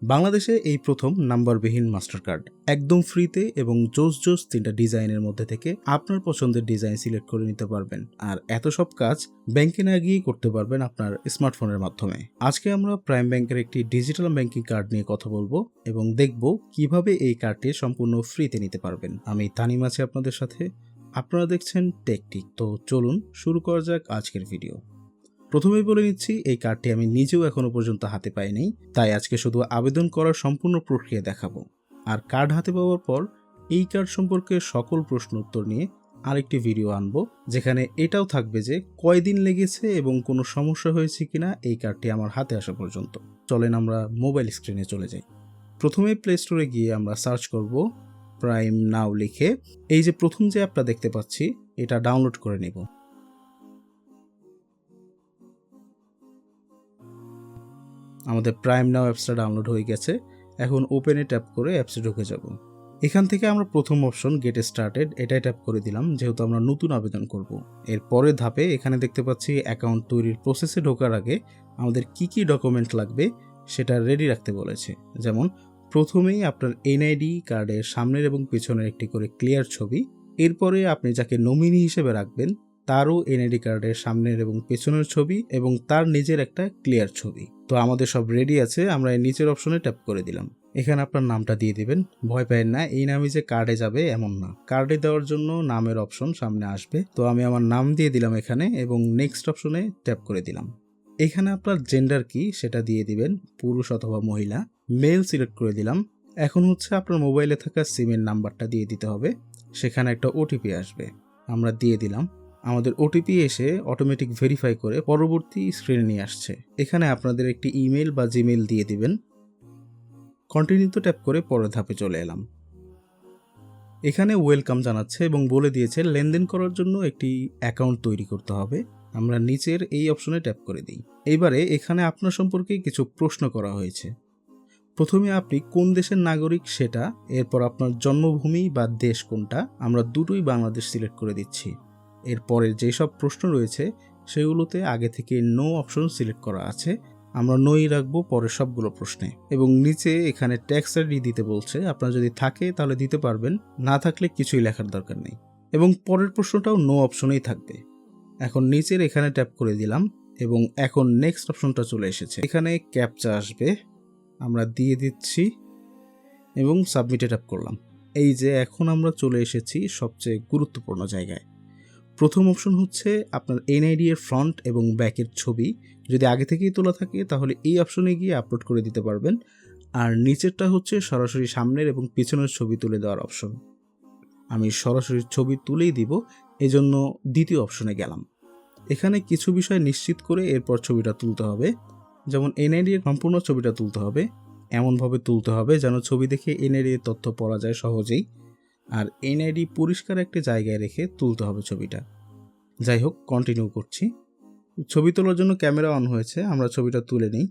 বাংলাদেশে এই প্রথম নাম্বারবিহীন মাস্টার কার্ড একদম ফ্রিতে এবং জোস জোস 3টা ডিজাইনের মধ্যে থেকে আপনার পছন্দের ডিজাইন সিলেক্ট করে নিতে পারবেন। আর এত সব কাজ ব্যাংকে না গিয়েই করতে পারবেন আপনার স্মার্টফোনের মাধ্যমে। আজকে আমরা প্রাইম ব্যাংকের একটি ডিজিটাল ব্যাংকিং কার্ড নিয়ে কথা বলবো এবং দেখব কিভাবে এই কার্ডটি সম্পূর্ণ ফ্রিতে নিতে পারবেন। আমি তানিম আছি আপনাদের সাথে, আপনারা দেখছেন টেকটিক। তো চলুন শুরু করা যাক আজকের ভিডিও। প্রথমেই বলে নিচ্ছি, এই কার্ডটি আমি নিজেও এখনো পর্যন্ত হাতে পাইনি, তাই আজকে শুধু আবেদন করার সম্পূর্ণ প্রক্রিয়া দেখাবো। আর কার্ড হাতে পাওয়ার পর এই কার্ড সম্পর্কে সকল প্রশ্ন উত্তর নিয়ে আরেকটি ভিডিও আনবো, যেখানে এটাও থাকবে যে কয়দিন লেগেছে এবং কোনো সমস্যা হয়েছে কিনা এই কার্ডটি আমার হাতে আসা পর্যন্ত। চলেন আমরা মোবাইল স্ক্রিনে চলে যাই। প্রথমে প্লে স্টোরে গিয়ে আমরা সার্চ করব প্রাইম নাও লিখে। এই যে প্রথম যে অ্যাপটা দেখতে পাচ্ছি এটা ডাউনলোড করে নেব। আমাদের প্রাইম নাও অ্যাপসটা ডাউনলোড হয়ে গেছে। এখন ওপেনে ট্যাপ করে অ্যাপসে ঢুকে যাব। এখান থেকে আমরা প্রথম অপশন গেট স্টার্টেড এটাই ট্যাপ করে দিলাম, যেহেতু আমরা নতুন আবেদন করব। এর পরের ধাপে এখানে দেখতে পাচ্ছি অ্যাকাউন্ট তৈরির প্রসেসে ঢোকার আগে আমাদের কি ডকুমেন্ট লাগবে সেটা রেডি রাখতে বলেছে। যেমন প্রথমেই আপনার এনআইডি কার্ডের সামনের এবং পেছনের একটি করে ক্লিয়ার ছবি, এরপরে আপনি যাকে নমিনি হিসেবে রাখবেন তারও এনআইডি কার্ডের সামনের এবং পেছনের ছবি এবং তার নিজের একটা ক্লিয়ার ছবি। তো আমাদের সব রেডি আছে, আমরা এই নিচের অপশনে ট্যাপ করে দিলাম। এখানে আপনার নামটা দিয়ে দিবেন। ভয় পাবেন না, এই নামই যে কার্ডে যাবে এমন না, কার্ডে দেওয়ার জন্য নামের অপশন সামনে আসবে। তো আমি আমার নাম দিয়ে দিলাম এখানে এবং নেক্সট অপশনে ট্যাপ করে দিলাম। এখানে আপনার জেন্ডার কি সেটা দিয়ে দিবেন, পুরুষ অথবা মহিলা। মেল সিলেক্ট করে দিলাম। এখন হচ্ছে আপনার মোবাইলে থাকা সিমের নাম্বারটা দিয়ে দিতে হবে, সেখানে একটা ওটিপি আসবে, আমরা দিয়ে দিলাম। আমাদের ওটিপি এসে অটোমেটিক ভেরিফাই করে পরবর্তী স্ক্রিনে নিয়ে আসছে। এখানে আপনাদের একটি ইমেল বা জিমেল দিয়ে দিবেন। কন্টিনিউতে ট্যাপ করে পরের ধাপে চলে এলাম। এখানে ওয়েলকাম জানাচ্ছে এবং বলে দিয়েছে লেনদেন করার জন্য একটি অ্যাকাউন্ট তৈরি করতে হবে। আমরা নিচের এই অপশনে ট্যাপ করে দিই। এইবারে এখানে আপনার সম্পর্কে কিছু প্রশ্ন করা হয়েছে। প্রথমে আপনি কোন দেশের নাগরিক সেটা, এরপর আপনার জন্মভূমি বা দেশ কোনটা, আমরা দুটোই বাংলাদেশ সিলেক্ট করে দিচ্ছি। এরপরের যেসব প্রশ্ন রয়েছে সেগুলোতে আগে থেকে নো অপশন সিলেক্ট করা আছে, আমরা নোই রাখবো পরের সবগুলো প্রশ্নে। এবং নিচে এখানে ট্যাক্স আইডি দিতে বলছে, আপনার যদি থাকে তাহলে দিতে পারবেন, না থাকলে কিছুই লেখার দরকার নেই। এবং পরের প্রশ্নটাও নো অপশনেই থাকবে। এখন নিচের এখানে ট্যাপ করে দিলাম এবং এখন নেক্সট অপশনটা চলে এসেছে। এখানে ক্যাপচা আসবে, আমরা দিয়ে দিচ্ছি এবং সাবমিটে ট্যাপ করলাম। এই যে এখন আমরা চলে এসেছি সবচেয়ে গুরুত্বপূর্ণ জায়গায়। প্রথম অপশন হচ্ছে আপনার এনআইডি এর ফ্রন্ট এবং ব্যাকের ছবি যদি আগে থেকেই তোলা থাকে তাহলে এই অপশনে গিয়ে আপলোড করে দিতে পারবেন। আর নিচেরটা হচ্ছে সরাসরি সামনের এবং পিছনের ছবি তুলে দেওয়ার অপশন। আমি সরাসরি ছবি তুলেই দিব, এজন্য দ্বিতীয় অপশনে গেলাম। এখানে কিছু বিষয় নিশ্চিত করে এরপর ছবিটা তুলতে হবে। যেমন এনআইডি এর সম্পূর্ণ ছবিটা তুলতে হবে, এমনভাবে তুলতে হবে যেন ছবি দেখে এনআইডি এর তথ্য পড়া যায় সহজেই। আর এনআইডি পরিষ্কার একটা জায়গায় রেখে তুলতে হবে ছবিটা। যাই হোক, কন্টিনিউ করছি। ছবি তোলার জন্য ক্যামেরা অন হয়েছে, আমরা ছবিটা তুলে নিই।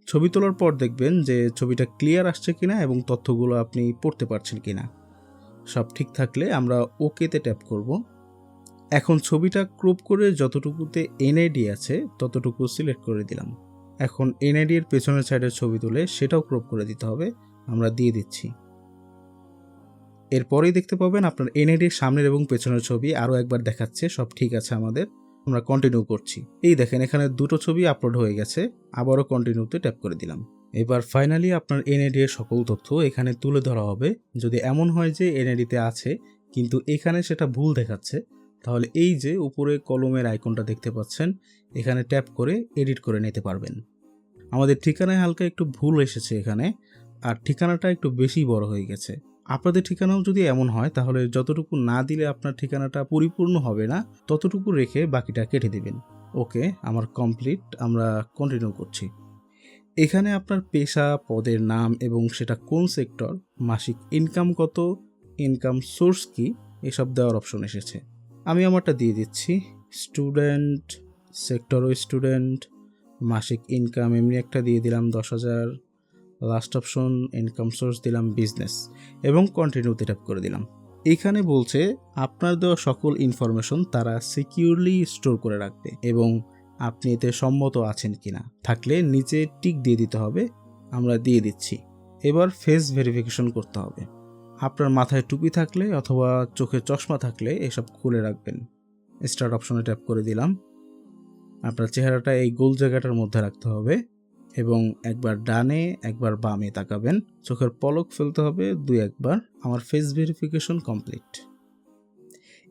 ছবি তোলার পর দেখবেন যে ছবিটা ক্লিয়ার আসছে কিনা এবং তথ্যগুলো আপনি পড়তে পারছেন কিনা। সব ঠিক থাকলে আমরা ওকেতে ট্যাপ করব। এখন ছবিটা ক্রপ করে যতটুকুতে এনআইডি আছে ততটুকু সিলেক্ট করে দিলাম। এখন এনআইডি এর পেছনের সাইডের ছবি তুলে সেটাও ক্রপ করে দিতে হবে, আমরা দিয়ে দিচ্ছি। এরপরেই দেখতে পাবেন আপনার এনআইডির সামনের এবং পেছনের ছবি আরও একবার দেখাচ্ছে সব ঠিক আছে আমাদের। আমরা কন্টিনিউ করছি। এই দেখেন এখানে দুটো ছবি আপলোড হয়ে গেছে, আবারও কন্টিনিউতে ট্যাপ করে দিলাম। এবার ফাইনালি আপনার এনআইডি এর সকল তথ্য এখানে তুলে ধরা হবে। যদি এমন হয় যে এনআইডিতে আছে কিন্তু এখানে সেটা ভুল দেখাচ্ছে, তাহলে এই যে উপরে কলমের আইকনটা দেখতে পাচ্ছেন, এখানে ট্যাপ করে এডিট করে নিতে পারবেন। আমাদের ঠিকানায় হালকা একটু ভুল এসেছে এখানে, আর ঠিকানাটা একটু বেশি বড় হয়ে গেছে। আপনাদের ঠিকানাও যদি এমন হয় তাহলে যতটুকু না দিলে আপনার ঠিকানাটা পরিপূর্ণ হবে না, ততটুকু রেখে বাকিটা কেটে দিবেন। ওকে, আমার কমপ্লিট, আমরা কন্টিনিউ করছি। এখানে আপনার পেশা, পদের নাম এবং সেটা কোন সেক্টর, মাসিক ইনকাম কত, ইনকাম সোর্স কি, এসব দেওয়ার অপশন এসেছে। আমি আমারটা দিয়ে দিচ্ছি, স্টুডেন্ট, সেক্টরও স্টুডেন্ট, মাসিক ইনকাম এমনি একটা দিয়ে দিলাম 10,000, লাস্ট অপশন ইনকাম সোর্স দিলাম বিজনেস এবং কন্টিনিউতে ট্যাপ করে দিলাম। এখানে বলছে আপনার দেওয়া সকল ইনফরমেশন তারা সিকিউরলি স্টোর করে রাখবে এবং আপনি এতে সম্মত আছেন কিনা, থাকলে নিচে টিক দিয়ে দিতে হবে আমরা দিয়ে দিচ্ছি। এবার ফেস ভেরিফিকেশন করতে হবে। আপনার মাথায় টুপি থাকলে অথবা চোখে চশমা থাকলে এসব খুলে রাখবেন। স্টার্ট অপশনে ট্যাপ করে দিলাম। আপনার চেহারাটা এই গোল জায়গাটার মধ্যে রাখতে হবে এবং একবার ডানে একবার বামে তাকাবেন। চোখের পলক ফেলতে হবে 2-1 বার। আমার ফেস ভেরিফিকেশন কমপ্লিট।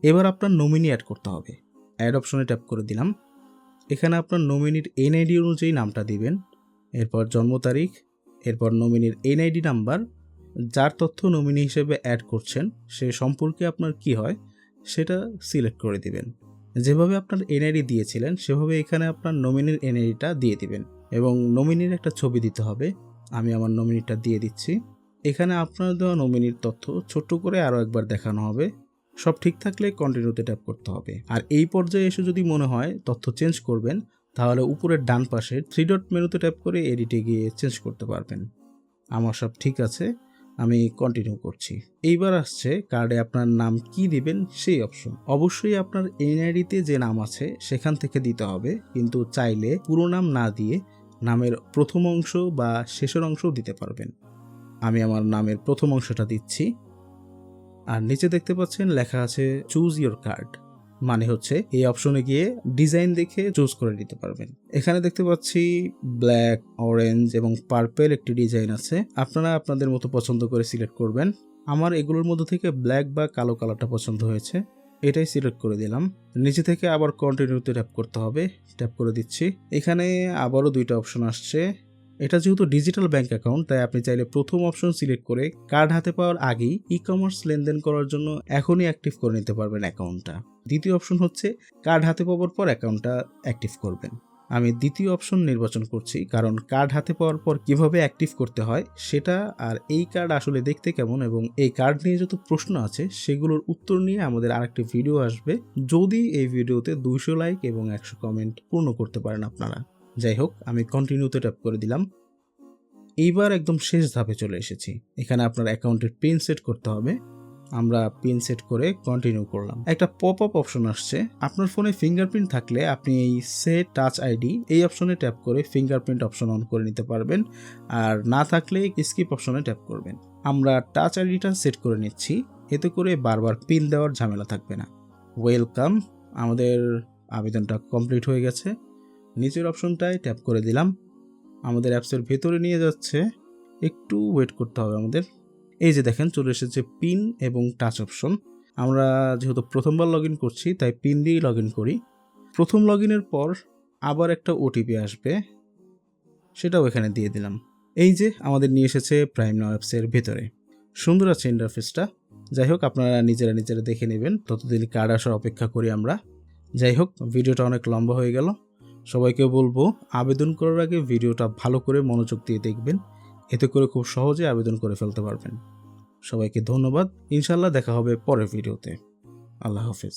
এবার আপনার নমিনি অ্যাড করতে হবে। অ্যাড অপশনে ট্যাপ করে দিলাম। এখানে আপনার নমিনির এনআইডি অনুযায়ী নামটা দিবেন, এরপর জন্ম তারিখ, এরপর নমিনির এনআইডি নাম্বার, যার তথ্য নমিনি হিসেবে অ্যাড করছেন সে সম্পর্কে আপনার কি হয় সেটা সিলেক্ট করে দিবেন। যেভাবে আপনার এনআইডি দিয়েছিলেন সেভাবে এখানে আপনার নমিনির এনআইডিটা দিয়ে দিবেন এবং নমিনির একটা ছবি দিতে হবে। আমি আমার নমিনিটা দিয়ে দিচ্ছি। এখানে আপনার দেওয়া নমিনির তথ্য ছোট্ট করে আরও একবার দেখানো হবে। সব ঠিক থাকলে কন্টিনিউতে ট্যাপ করতে হবে। আর এই পর্যায়ে এসে যদি মনে হয় তথ্য চেঞ্জ করবেন তাহলে উপরের ডান পাশে 3 ডট মেনুতে ট্যাপ করে এডিটে গিয়ে চেঞ্জ করতে পারবেন। আমার সব ঠিক আছে, আমি কন্টিনিউ করছি। এইবার আসছে কার্ডে আপনার নাম কি দিবেন সেই অপশন। অবশ্যই আপনার এনআইডিতে যে নাম আছে সেখান থেকে দিতে হবে, কিন্তু চাইলে পুরো নাম না দিয়ে নামের প্রথম অংশ বা শেষের অংশও দিতে পারবেন। আমি আমার নামের প্রথম অংশটা দিচ্ছি। আর নিচে দেখতে পাচ্ছেন লেখা আছে চুজ ইয়োর কার্ড, মানে হচ্ছে এই অপশনে গিয়ে ডিজাইন দেখে চুজ করে নিতে পারবেন। এখানে দেখতে পাচ্ছি ব্ল্যাক, অরেঞ্জ এবং পার্পেল একটি ডিজাইন আছে। আপনারা আপনাদের মতো পছন্দ করে সিলেক্ট করবেন। আমার এগুলোর মধ্যে থেকে ব্ল্যাক বা কালো কালারটা পছন্দ হয়েছে, এটাই সিলেক্ট করে দিলাম। নিচে থেকে আবার কন্টিনিউতে ট্যাপ করতে হবে, ট্যাপ করে দিচ্ছি। এখানে আবারও 2টা অপশন আসছে। এটা যেহেতু ডিজিটাল ব্যাংক অ্যাকাউন্ট তাই আপনি চাইলে প্রথম অপশন সিলেক্ট করে কার্ড হাতে পাওয়ার আগেই ই কমার্স লেনদেন করার জন্য এখনই অ্যাক্টিভ করে নিতে পারবেন অ্যাকাউন্টটা। দ্বিতীয় অপশন হচ্ছে কার্ড হাতে পাওয়ার পর অ্যাকাউন্টটা অ্যাক্টিভ করবেন। আমি দ্বিতীয় অপশন নির্বাচন করছি, কারণ কার্ড হাতে পাওয়ার পর কিভাবে অ্যাক্টিভ করতে হয় সেটা, আর এই কার্ড আসলে দেখতে কেমন এবং এই কার্ড নিয়ে যত প্রশ্ন আছে সেগুলোর উত্তর নিয়ে আমাদের আরেকটি ভিডিও আসবে, যদি এই ভিডিওতে 200 লাইক এবং 100 কমেন্ট পূর্ণ করতে পারেন আপনারা। যাই হোক, আমি কন্টিনিউতে ট্যাপ করে দিলাম। এইবার একদম শেষ ধাপে চলে এসেছি। এখানে আপনার অ্যাকাউন্টের পিন সেট করতে হবে। আমরা পিন সেট করে কন্টিনিউ করলাম। একটা পপ আপ অপশন আসছে। আপনার ফোনে ফিঙ্গারপ্রিন্ট থাকলে আপনি এই সেট টাচ আইডি এই অপশনে ট্যাপ করে ফিঙ্গারপ্রিন্ট অপশন অন করে নিতে পারবেন, আর না থাকলে স্কিপ অপশনে ট্যাপ করবেন। আমরা টাচ আইডিটা সেট করে নিচ্ছি, এতে করে বারবার পিন দেওয়ার ঝামেলা থাকবে না। ওয়েলকাম, আমাদের আবেদনটা কমপ্লিট হয়ে গেছে। নিচের অপশনটায় ট্যাপ করে দিলাম। আমাদের অ্যাপসের ভেতরে নিয়ে যাচ্ছে, একটু ওয়েট করতে হবে আমাদের। এই যে দেখেন চলে এসেছে পিন এবং টাচ অপশন। আমরা যেহেতু প্রথমবার লগ ইন করছি তাই পিন দিয়েই লগ ইন করি। প্রথম লগ ইনের পর আবার একটা ওটিপি আসবে, সেটাও এখানে দিয়ে দিলাম। এই যে আমাদের নিয়ে এসেছে প্রাইম নাও অ্যাপসের ভেতরে। সুন্দর আছে ইন্টারফেসটা। যাই হোক, আপনারা নিজেরা দেখে নেবেন, ততদিন কার্ড আসার অপেক্ষা করি আমরা। যাই হোক, ভিডিওটা অনেক লম্বা হয়ে গেল। সবাইকে বলবো আবেদন করার আগে ভিডিওটা ভালো করে মনোযোগ দিয়ে দেখবেন, এতে করে খুব সহজে আবেদন করে ফেলতে পারবেন। সবাইকে ধন্যবাদ। ইনশাল্লাহ দেখা হবে পরের ভিডিওতে। আল্লাহ হাফেজ।